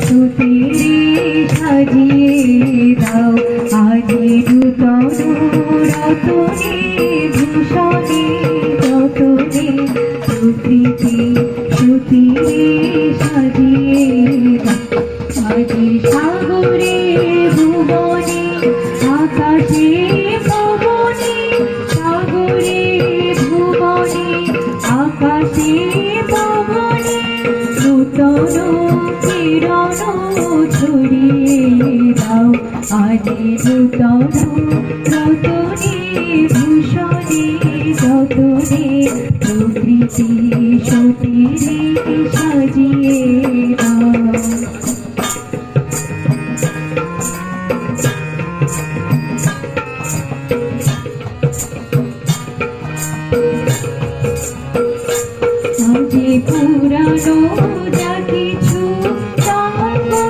সুতিরে সাজিয়ে দাও আজি নূতন রতনে ভূষণে যতনে প্রকৃতি সুতিরে সাজিয়ে দাও আজি সাগরে ভুবনে আকাশে পবনে সাগরে ভুবনে আকাশে পবনে নূতন কিরণ ছড়িয়ে দাও আজি নূতন রতনে ভূষণে যতনে প্রকৃতি সুতিরে সাজিয়ে দাও। আজি পুরানো যা কিছু তাহাকে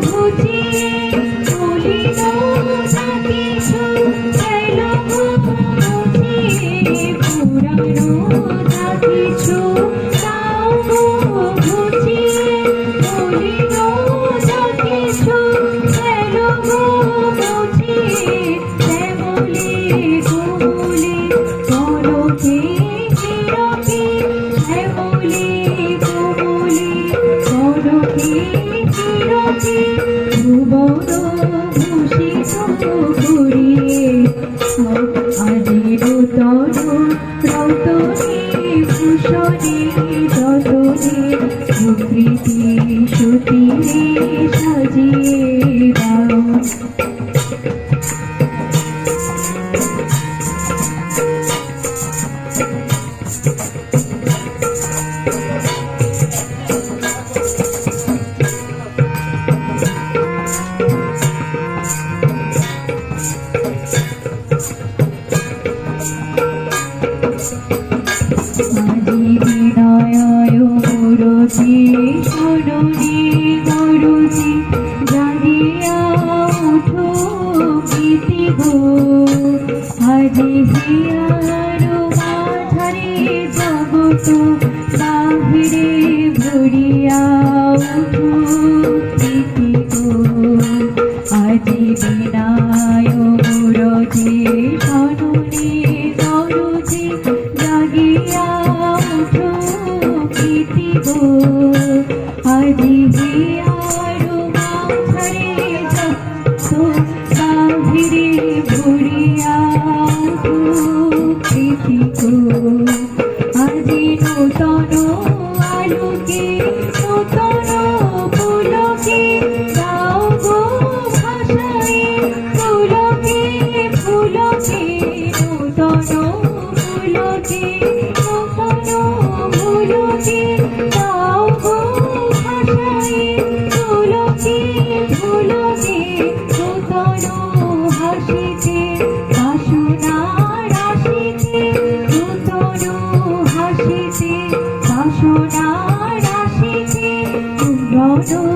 বুঝিয়ে বলিল যা কিছু গেল বুঝিয়ে পুরানো যা কিছু তাহাকে বুঝিয়ে বলিল যা কিছু গেল বুঝিয়ে শ্যামলে কোমলে পলকে চিরকে শ্যামলে কোমলে পলকে চিরকে ভুবন ভূষিত করিয়ে আজি নূতন রতনে ভূষণে যতনে প্রকৃতি সুতিরে সাজিয়ে দাও। আজি বিনয় মুরতি শরণে মরুতি জাগিয়া উঠো প্রীতি গো আজি হিয়ার মাঝারে জগত বাহিরে ভরিয়া উঠো প্রীতি গো আজি বিনয় মুরতি শরণে মরুতি জাগিয়া উঠো প্রীতি গো আজি হিয়ার মাঝারে জগত বাহিরে ভরিয়া উঠো প্রীতি গো আজি নূতন আলোকে নূতন পুলকে দাও গো ভাষায় পুলকে ফুলকে নূতন ফুলকে নূতন ফুলকে দাও গো ভাষায় ফুলকে ফুলকে নূতন হাসিতে বাসনা রাশিতে নূতন হাসিতে বাসনা রাশিতে মরণ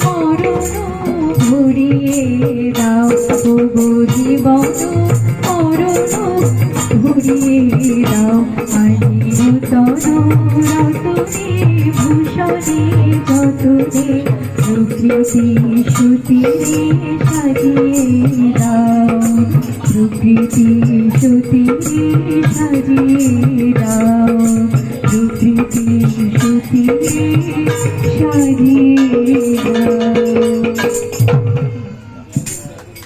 মরণ ভরিয়ে দাও গো জীবন মরণ ভরিয়ে দাও আজি নূতন রতনে ভূষণে যতনে প্রকৃতি সুতিরে সাজিয়ে দাও প্রকৃতি সুতিরে সাজিয়ে দাও প্রকৃতি সুতিরে সাজিয়ে